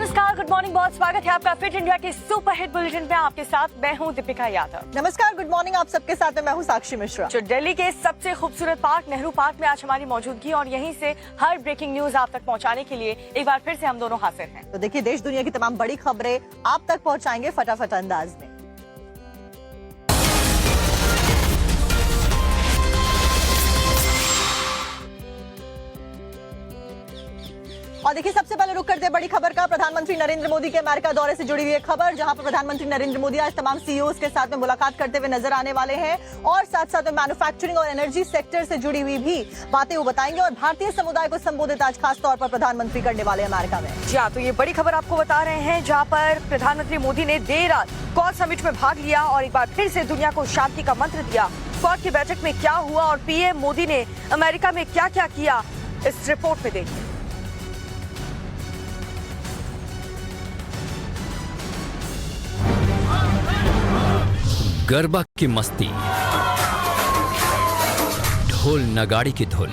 नमस्कार, good morning, बहुत स्वागत है आपका फिट इंडिया के सुपर हिट बुलेटिन पे। आपके साथ मैं हूं दीपिका यादव। नमस्कार, गुड मॉर्निंग, आप सबके साथ मैं हूं साक्षी मिश्रा। जो दिल्ली के सबसे खूबसूरत पार्क नेहरू पार्क में आज हमारी मौजूदगी और यहीं से हर ब्रेकिंग न्यूज आप तक पहुंचाने के लिए एक बार फिर से हम दोनों हाजिर हैं। तो देखिए, देश दुनिया की तमाम बड़ी खबरें आप तक पहुंचाएंगे फटाफट अंदाज में। और देखिए, सबसे पहले रुक करते हैं बड़ी खबर का। प्रधानमंत्री नरेंद्र मोदी के अमेरिका दौरे से जुड़ी हुई एक खबर, जहां पर प्रधानमंत्री नरेंद्र मोदी आज तमाम सीईओज के साथ में मुलाकात करते हुए नजर आने वाले हैं और साथ साथ में मैन्युफैक्चरिंग और एनर्जी सेक्टर से जुड़ी हुई भी बातें वो बताएंगे। और भारतीय समुदाय को संबोधित आज खास तौर पर प्रधानमंत्री करने वाले अमेरिका में। जी हाँ, तो ये बड़ी खबर आपको बता रहे हैं, जहाँ पर प्रधानमंत्री मोदी ने देर रात क्वाड समिट में भाग लिया और एक बार फिर से दुनिया को शांति का मंत्र दिया। क्वाड की बैठक में क्या हुआ और पीएम मोदी ने अमेरिका में क्या क्या किया, इस रिपोर्ट में देखिए। गरबा की मस्ती, ढोल नगाड़ी की धुन,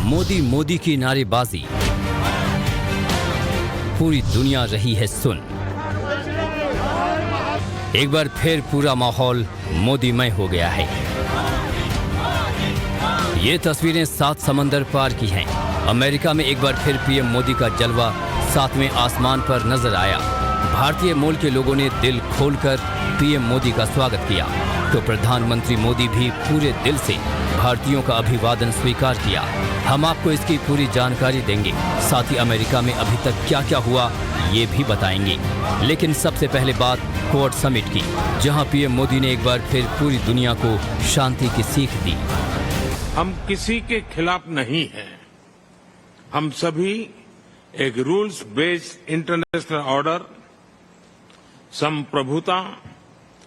मोदी मोदी की नारेबाजी, पूरी दुनिया रही है सुन। एक बार फिर पूरा माहौल मोदीमय हो गया है। ये तस्वीरें 7 समंदर पार की हैं। अमेरिका में एक बार फिर पीएम मोदी का जलवा 7वें आसमान पर नजर आया। भारतीय मूल के लोगों ने दिल खोलकर पीएम मोदी का स्वागत किया, तो प्रधानमंत्री मोदी भी पूरे दिल से भारतीयों का अभिवादन स्वीकार किया। हम आपको इसकी पूरी जानकारी देंगे, साथ ही अमेरिका में अभी तक क्या क्या हुआ ये भी बताएंगे। लेकिन सबसे पहले बात क्वाड समिट की, जहां पीएम मोदी ने एक बार फिर पूरी दुनिया को शांति की सीख दी। हम किसी के खिलाफ नहीं हैं। हम सभी एक रूल्स बेस्ड इंटरनेशनल ऑर्डर, संप्रभुता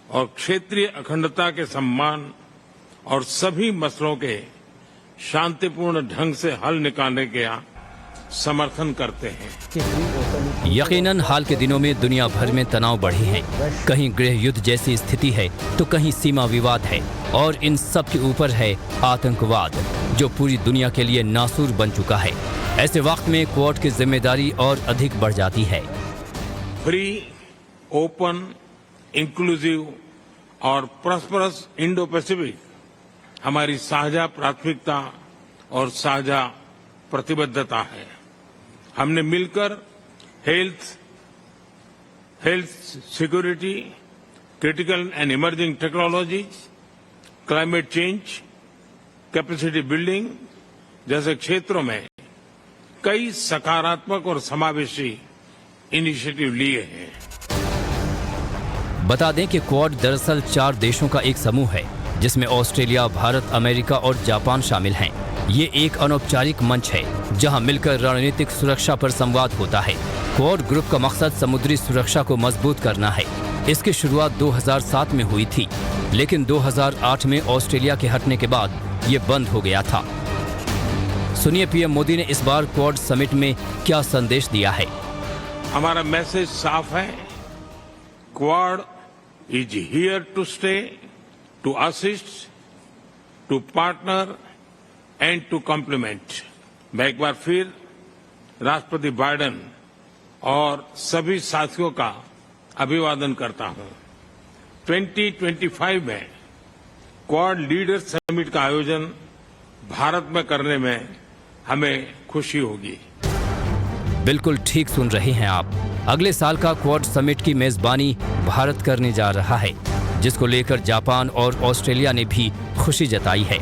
और क्षेत्रीय अखंडता के सम्मान और सभी मसलों के शांतिपूर्ण ढंग से हल निकालने का समर्थन करते हैं। यकीनन हाल के दिनों में दुनिया भर में तनाव बढ़े हैं। कहीं गृह युद्ध जैसी स्थिति है तो कहीं सीमा विवाद है और इन सब के ऊपर है आतंकवाद, जो पूरी दुनिया के लिए नासूर बन चुका है। ऐसे वक्त में क्वाड की जिम्मेदारी और अधिक बढ़ जाती है। फ्री, ओपन, इंक्लूसिव और प्रॉस्परस इंडो पैसिफिक हमारी साझा प्राथमिकता और साझा प्रतिबद्धता है। हमने मिलकर health security, critical and emerging technologies, climate change, capacity building जैसे क्षेत्रों में कई सकारात्मक और समावेशी इनिशिएटिव लिए हैं। बता दें कि क्वाड दरअसल 4 देशों का एक समूह है, जिसमें ऑस्ट्रेलिया, भारत, अमेरिका और जापान शामिल हैं। ये एक अनौपचारिक मंच है जहां मिलकर रणनीतिक सुरक्षा पर संवाद होता है। क्वाड ग्रुप का मकसद समुद्री सुरक्षा को मजबूत करना है। इसकी शुरुआत 2007 में हुई थी, लेकिन 2008 में ऑस्ट्रेलिया के हटने के बाद ये बंद हो गया था। सुनिए पीएम मोदी ने इस बार क्वाड समिट में क्या संदेश दिया है। हमारा मैसेज साफ है, quad is here to stay, to assist, to partner and to complement। मैं एक बार फिर राष्ट्रपति बाइडेन और सभी साथियों का अभिवादन करता हूं। 2025 में क्वाड लीडर्स समिट का आयोजन भारत में करने में हमें खुशी होगी। बिल्कुल ठीक सुन रहे हैं आप। अगले साल का क्वाड समिट की मेजबानी भारत करने जा रहा है, जिसको लेकर जापान और ऑस्ट्रेलिया ने भी खुशी जताई है।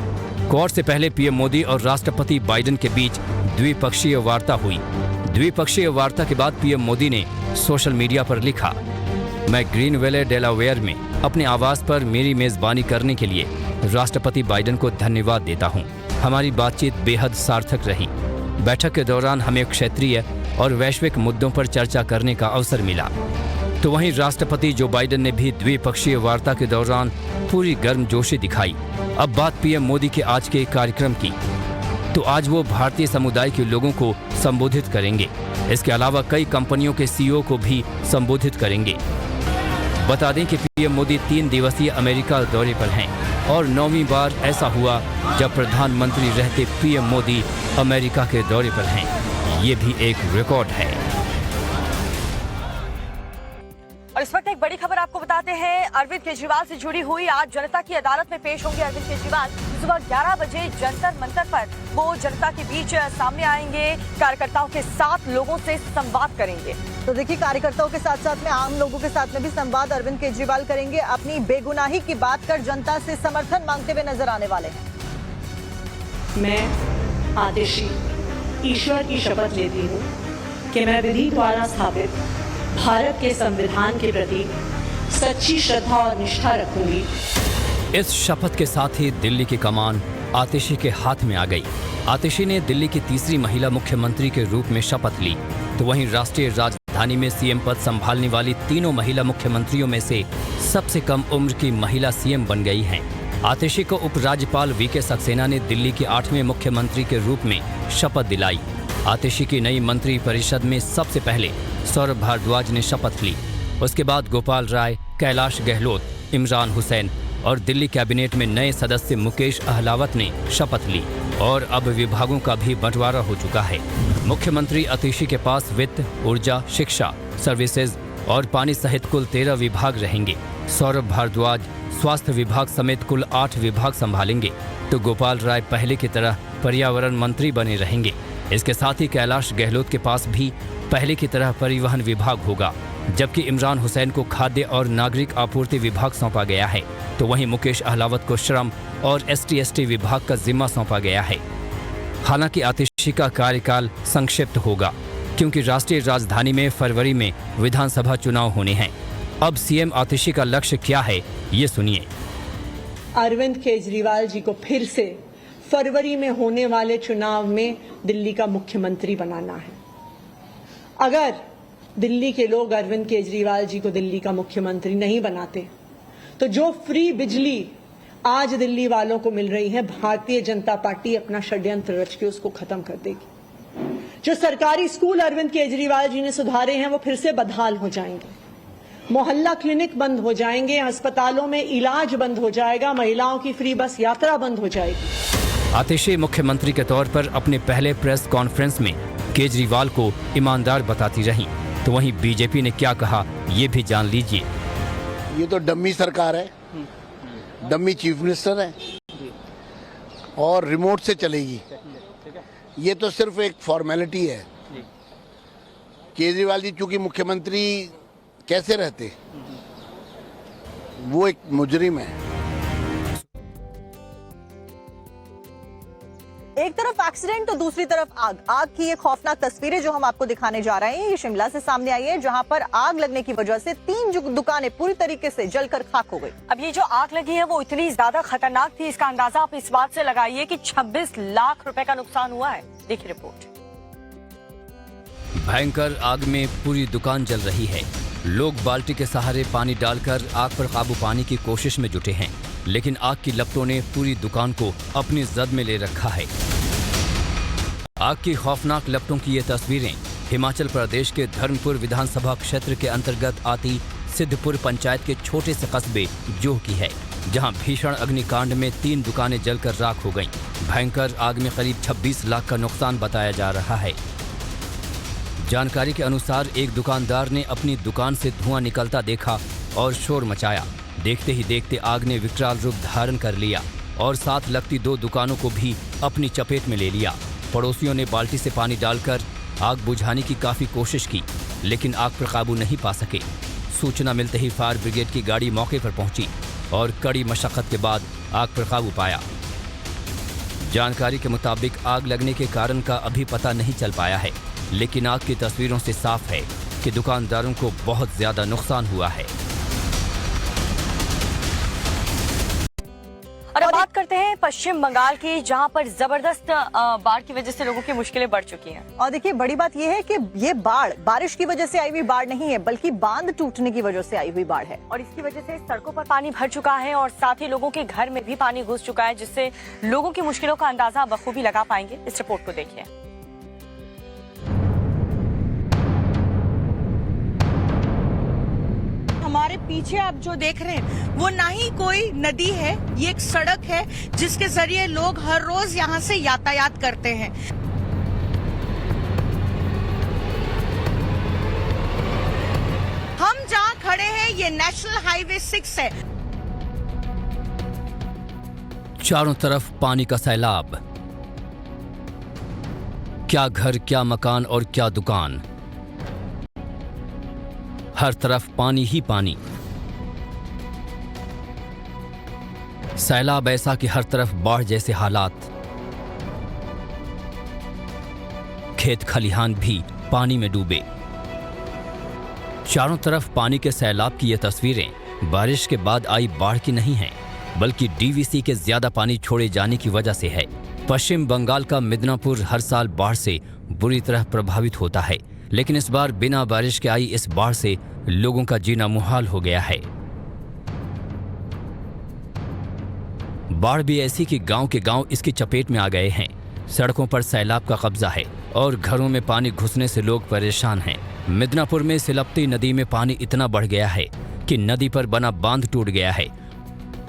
क्वाड से पहले पीएम मोदी और राष्ट्रपति बाइडेन के बीच द्विपक्षीय वार्ता हुई। द्विपक्षीय वार्ता के बाद पीएम मोदी ने सोशल मीडिया पर लिखा, मैं ग्रीनवेले डेलावेयर में अपने आवास पर मेरी मेजबानी करने के लिए राष्ट्रपति बाइडेन को धन्यवाद देता हूँ। हमारी बातचीत बेहद सार्थक रही। बैठक के दौरान हमें क्षेत्रीय और वैश्विक मुद्दों पर चर्चा करने का अवसर मिला। तो वहीं राष्ट्रपति जो बाइडेन ने भी द्विपक्षीय वार्ता के दौरान पूरी गर्मजोशी दिखाई। अब बात पीएम मोदी के आज के कार्यक्रम की, तो आज वो भारतीय समुदाय के लोगों को संबोधित करेंगे। इसके अलावा कई कंपनियों के सीईओ को भी संबोधित करेंगे। बता दें कि पीएम मोदी 3 दिवसीय अमेरिका दौरे पर हैं और 9वीं बार ऐसा हुआ जब प्रधानमंत्री रहते पीएम मोदी अमेरिका के दौरे पर हैं। ये भी एक रिकॉर्ड है। और इस वक्त एक बड़ी खबर आपको बताते हैं, अरविंद केजरीवाल से जुड़ी हुई। आज जनता की अदालत में पेश होंगे अरविंद केजरीवाल। सुबह 11 बजे जंतर मंतर पर वो जनता के बीच सामने आएंगे, कार्यकर्ताओं के साथ लोगों से संवाद करेंगे। तो देखिए, कार्यकर्ताओं के साथ साथ में आम लोगों के साथ में भी संवाद अरविंद केजरीवाल करेंगे। अपनी बेगुनाही की बात कर जनता से समर्थन मांगते हुए नजर आने वाले हैं। मैं आतिशी ईश्वर की शपथ लेती हूँ कि मैं विधि द्वारा स्थापित भारत के संविधान के प्रति सच्ची श्रद्धा और निष्ठा रखूंगी। इस शपथ के साथ ही दिल्ली की कमान आतिशी के हाथ में आ गई। आतिशी ने दिल्ली की तीसरी महिला मुख्यमंत्री के रूप में शपथ ली, तो वहीं राष्ट्रीय राजधानी में सीएम पद संभालने वाली तीनों महिला मुख्यमंत्रियों में से सबसे कम उम्र की महिला सीएम बन गई हैं। आतिशी को उपराज्यपाल वीके सक्सेना ने दिल्ली के 8वें मुख्यमंत्री के रूप में शपथ दिलाई। आतिशी की नई मंत्री परिषद में सबसे पहले सौरभ भारद्वाज ने शपथ ली। उसके बाद गोपाल राय, कैलाश गहलोत, इमरान हुसैन और दिल्ली कैबिनेट में नए सदस्य मुकेश अहलावत ने शपथ ली और अब विभागों का भी बंटवारा हो चुका है। मुख्यमंत्री आतिशी के पास वित्त, ऊर्जा, शिक्षा, सर्विसेज और पानी सहित कुल 13 विभाग रहेंगे। सौरभ भारद्वाज स्वास्थ्य विभाग समेत कुल 8 विभाग संभालेंगे, तो गोपाल राय पहले की तरह पर्यावरण मंत्री बने रहेंगे। इसके साथ ही कैलाश गहलोत के पास भी पहले की तरह परिवहन विभाग होगा, जबकि इमरान हुसैन को खाद्य और नागरिक आपूर्ति विभाग सौंपा गया है, तो वहीं मुकेश अहलावत को श्रम और ST/ST विभाग का जिम्मा सौंपा गया है। हालांकि आतिशी का कार्यकाल संक्षिप्त होगा, क्योंकि राष्ट्रीय राजधानी में फरवरी में विधानसभा चुनाव होने हैं। अब सीएम आतिशी का लक्ष्य क्या है, ये सुनिए। अरविंद केजरीवाल जी को फिर से फरवरी में होने वाले चुनाव में दिल्ली का मुख्यमंत्री बनाना है। अगर दिल्ली के लोग अरविंद केजरीवाल जी को दिल्ली का मुख्यमंत्री नहीं बनाते, तो जो फ्री बिजली आज दिल्ली वालों को मिल रही है, भारतीय जनता पार्टी अपना षड्यंत्र रच के उसको खत्म कर देगी। जो सरकारी स्कूल अरविंद केजरीवाल जी ने सुधारे हैं, वो फिर से बदहाल हो जाएंगे। मोहल्ला क्लिनिक बंद हो जाएंगे, अस्पतालों में इलाज बंद हो जाएगा, महिलाओं की फ्री बस यात्रा बंद हो जाएगी। आतिशी मुख्यमंत्री के तौर पर अपने पहले प्रेस कॉन्फ्रेंस में केजरीवाल को ईमानदार बताती रहीं, तो वहीं बीजेपी ने क्या कहा, ये भी जान लीजिए। ये तो डम्मी सरकार है, डम्मी चीफ मिनिस्टर है और रिमोट से चलेगी। ये तो सिर्फ एक फॉर्मेलिटी है। केजरीवाल जी चूंकि मुख्यमंत्री कैसे रहते, वो एक मुजरिम है। एक तरफ एक्सीडेंट तो दूसरी तरफ आग की ये खौफनाक तस्वीरें जो हम आपको दिखाने जा रहे हैं, ये शिमला से सामने आई है, जहां पर आग लगने की वजह से 3 दुकानें पूरी तरीके से जलकर खाक हो गई। अब ये जो आग लगी है वो इतनी ज्यादा खतरनाक थी, इसका अंदाजा आप इस बात से लगाइए कि 26 लाख रुपए का नुकसान हुआ है। देखिए रिपोर्ट। भयंकर आग में पूरी दुकान जल रही है। लोग बाल्टी के सहारे पानी डालकर आग पर काबू पाने की कोशिश में जुटे हैं, लेकिन आग की लपटों ने पूरी दुकान को अपनी जद में ले रखा है। आग की खौफनाक लपटों की ये तस्वीरें हिमाचल प्रदेश के धर्मपुर विधानसभा क्षेत्र के अंतर्गत आती सिद्धपुर पंचायत के छोटे से कस्बे जोह की है, जहां भीषण अग्निकांड में 3 दुकानें जलकर राख हो गईं। भयंकर आग में करीब 26 लाख का नुकसान बताया जा रहा है। जानकारी के अनुसार एक दुकानदार ने अपनी दुकान से धुआं निकलता देखा और शोर मचाया। देखते ही देखते आग ने विकराल रूप धारण कर लिया और साथ लगती 2 दुकानों को भी अपनी चपेट में ले लिया। पड़ोसियों ने बाल्टी से पानी डालकर आग बुझाने की काफी कोशिश की, लेकिन आग पर काबू नहीं पा सके। सूचना मिलते ही फायर ब्रिगेड की गाड़ी मौके पर पहुंची और कड़ी मशक्कत के बाद आग पर काबू पाया। जानकारी के मुताबिक आग लगने के कारण का अभी पता नहीं चल पाया है, लेकिन आग की तस्वीरों से साफ है कि दुकानदारों को बहुत ज्यादा नुकसान हुआ है। और अब बात करते हैं पश्चिम बंगाल की, जहां पर जबरदस्त बाढ़ की वजह से लोगों की मुश्किलें बढ़ चुकी हैं। और देखिए, बड़ी बात यह है कि ये बाढ़ बारिश की वजह से आई हुई बाढ़ नहीं है, बल्कि बांध टूटने की वजह से आई हुई बाढ़ है। और इसकी वजह से सड़कों पर पानी भर चुका है और साथ ही लोगों के घर में भी पानी घुस चुका है, जिससे लोगों की मुश्किलों का अंदाजा बखूबी लगा पाएंगे। इस रिपोर्ट को देखिए। हमारे पीछे आप जो देख रहे हैं वो ना ही कोई नदी है, ये एक सड़क है जिसके जरिए लोग हर रोज यहाँ से यातायात करते हैं। ये नेशनल हाईवे 6 है। चारों तरफ पानी का सैलाब। क्या घर, क्या मकान और क्या दुकान, हर तरफ पानी ही पानी। सैलाब ऐसा कि हर तरफ बाढ़ जैसे हालात। खेत खलिहान भी पानी में डूबे। चारों तरफ पानी के सैलाब की ये तस्वीरें बारिश के बाद आई बाढ़ की नहीं हैं, बल्कि डीवीसी के ज्यादा पानी छोड़े जाने की वजह से है। पश्चिम बंगाल का मिदनापुर हर साल बाढ़ से बुरी तरह प्रभावित होता है, लेकिन इस बार बिना बारिश के आई इस बाढ़ से लोगों का जीना मुहाल हो गया है। बाढ़ भी ऐसी कि गांव के गांव इसकी चपेट में आ गए हैं। सड़कों पर सैलाब का कब्जा है और घरों में पानी घुसने से लोग परेशान हैं। मिदनापुर में सिलपती नदी में पानी इतना बढ़ गया है कि नदी पर बना बांध टूट गया है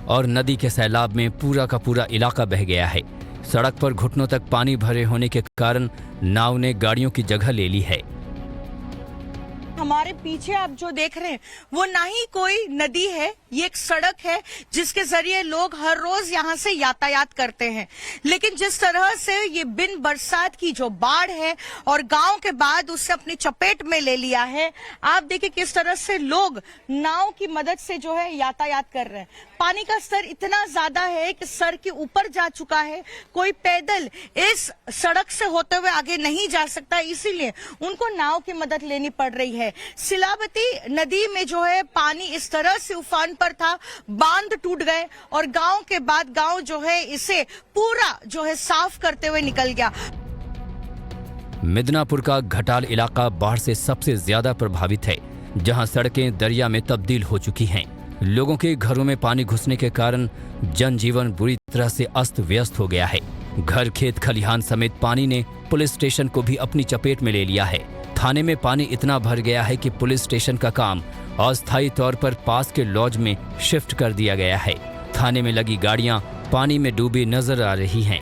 और नदी के सैलाब में पूरा का पूरा इलाका बह गया है। सड़क पर घुटनों तक पानी भरे होने के कारण नाव ने गाड़ियों की जगह ले ली है। हमारे पीछे आप जो देख रहे हैं वो ना ही कोई नदी है, ये एक सड़क है जिसके जरिए लोग हर रोज यहाँ से यातायात करते हैं। लेकिन जिस तरह से ये बिन बरसात की जो बाढ़ है और गांव के बाद उसे अपनी चपेट में ले लिया है, आप देखिए किस तरह से लोग नाव की मदद से जो है यातायात कर रहे हैं। पानी का स्तर इतना ज्यादा है कि सर के ऊपर जा चुका है। कोई पैदल इस सड़क से होते हुए आगे नहीं जा सकता, इसीलिए उनको नाव की मदद लेनी पड़ रही है। सिलावती नदी में जो है पानी इस तरह से उफान पर था, बांध टूट गए और गांव के बाद गांव जो है इसे पूरा जो है साफ करते हुए निकल गया। मिदनापुर का घटाल इलाका बाढ़ से सबसे ज्यादा प्रभावित है, जहां सड़कें दरिया में तब्दील हो चुकी हैं। लोगों के घरों में पानी घुसने के कारण जनजीवन बुरी तरह से अस्त व्यस्त हो गया है। घर, खेत खलिहान समेत पानी ने पुलिस स्टेशन को भी अपनी चपेट में ले लिया है। थाने में पानी इतना भर गया है कि पुलिस स्टेशन का काम अस्थायी तौर पर पास के लॉज में शिफ्ट कर दिया गया है। थाने में लगी गाड़ियां पानी में डूबी नजर आ रही हैं।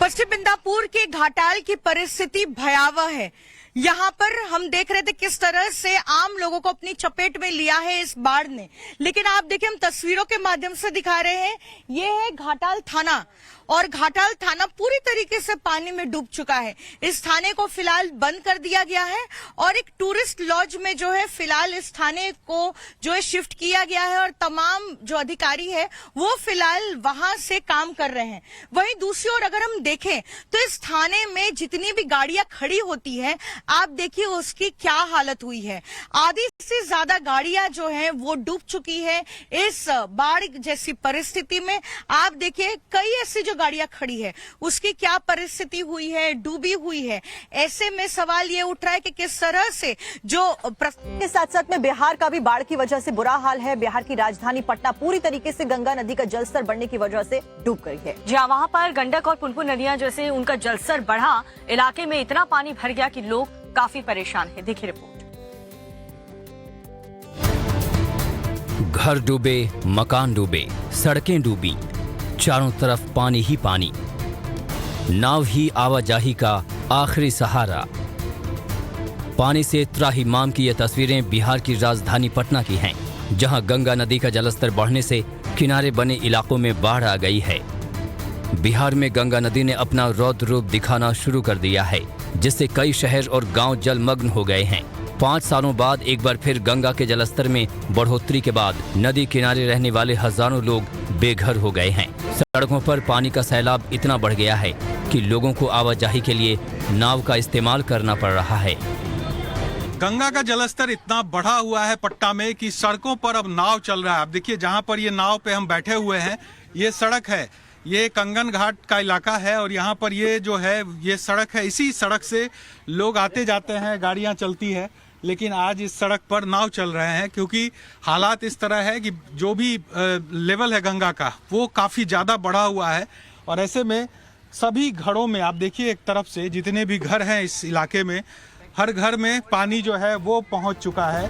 पश्चिम मिदनापुर के घाटाल की परिस्थिति भयावह है। यहाँ पर हम देख रहे थे किस तरह से आम लोगों को अपनी चपेट में लिया है इस बाढ़ ने। लेकिन आप देखिए, हम तस्वीरों के माध्यम से दिखा रहे हैं, ये है घाटाल थाना और घाटाल थाना पूरी तरीके से पानी में डूब चुका है। इस थाने को फिलहाल बंद कर दिया गया है और एक टूरिस्ट लॉज में जो है फिलहाल इस थाने को जो है शिफ्ट किया गया है और तमाम जो अधिकारी है वो फिलहाल वहां से काम कर रहे हैं। वहीं दूसरी ओर अगर हम देखें तो इस थाने में जितनी भी गाड़ियां खड़ी होती है, आप देखिए उसकी क्या हालत हुई है। आधी से ज्यादा गाड़ियां जो है वो डूब चुकी है इस बाढ़ जैसी परिस्थिति में। आप देखिए कई ऐसी जो गाड़ियां खड़ी है उसकी क्या परिस्थिति हुई है, डूबी हुई है। ऐसे में सवाल ये उठ रहा है कि किस तरह से जो के साथ साथ में बिहार का भी बाढ़ की वजह से बुरा हाल है। बिहार की राजधानी पटना पूरी तरीके से गंगा नदी का जलस्तर बढ़ने की वजह से डूब गई है। जी हाँ, वहाँ पर गंडक और पुनपुन नदियां जैसे उनका जलस्तर बढ़ा, इलाके में इतना पानी भर गया कि लोग काफी परेशान है। देखिए रिपोर्ट। घर डूबे, मकान डूबे, सड़कें डूबी, चारों तरफ पानी ही पानी। नाव ही आवाजाही का आखिरी सहारा। पानी से त्राहिमाम की ये तस्वीरें बिहार की राजधानी पटना की हैं, जहां गंगा नदी का जलस्तर बढ़ने से किनारे बने इलाकों में बाढ़ आ गई है। बिहार में गंगा नदी ने अपना रौद्र रूप दिखाना शुरू कर दिया है, जिससे कई शहर और गांव जलमग्न हो गए हैं। 5 सालों बाद एक बार फिर गंगा के जलस्तर में बढ़ोतरी के बाद नदी किनारे रहने वाले हजारों लोग बेघर हो गए हैं। सड़कों पर पानी का सैलाब इतना बढ़ गया है कि लोगों को आवाजाही के लिए नाव का इस्तेमाल करना पड़ रहा है। गंगा का जलस्तर इतना बढ़ा हुआ है पटना में कि सड़कों पर अब नाव चल रहा है। आप देखिए, जहां पर ये नाव पे हम बैठे हुए हैं, ये सड़क है, ये कंगन घाट का इलाका है और यहाँ पर ये जो है ये सड़क है। इसी सड़क से लोग आते जाते हैं, गाड़ियाँ चलती है। लेकिन आज इस सड़क पर नाव चल रहे हैं क्योंकि हालात इस तरह है कि जो भी लेवल है गंगा का वो काफ़ी ज़्यादा बढ़ा हुआ है। और ऐसे में सभी घरों में आप देखिए, एक तरफ से जितने भी घर हैं इस इलाके में, हर घर में पानी जो है वो पहुंच चुका है।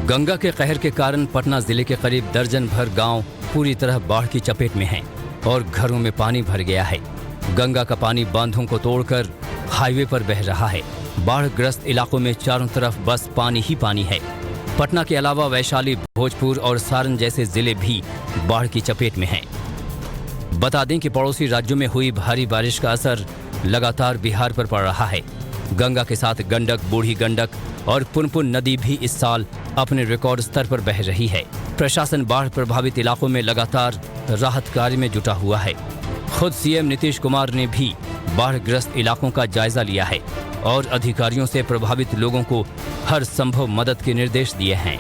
गंगा के कहर के कारण पटना जिले के करीब दर्जन भर गांव पूरी तरह बाढ़ की चपेट में हैं और घरों में पानी भर गया है। गंगा का पानी बांधों को तोड़कर हाईवे पर बह रहा है। बाढ़ग्रस्त इलाकों में चारों तरफ बस पानी ही पानी है। पटना के अलावा वैशाली, भोजपुर और सारण जैसे जिले भी बाढ़ की चपेट में हैं। बता दें कि पड़ोसी राज्यों में हुई भारी बारिश का असर लगातार बिहार पर पड़ रहा है। गंगा के साथ गंडक, बूढ़ी गंडक और पुनपुन नदी भी इस साल अपने रिकॉर्ड स्तर पर बह रही है। प्रशासन बाढ़ प्रभावित इलाकों में लगातार राहत कार्य में जुटा हुआ है। खुद सीएम नीतीश कुमार ने भी बाढ़ग्रस्त इलाकों का जायजा लिया है और अधिकारियों से प्रभावित लोगों को हर संभव मदद के निर्देश दिए हैं।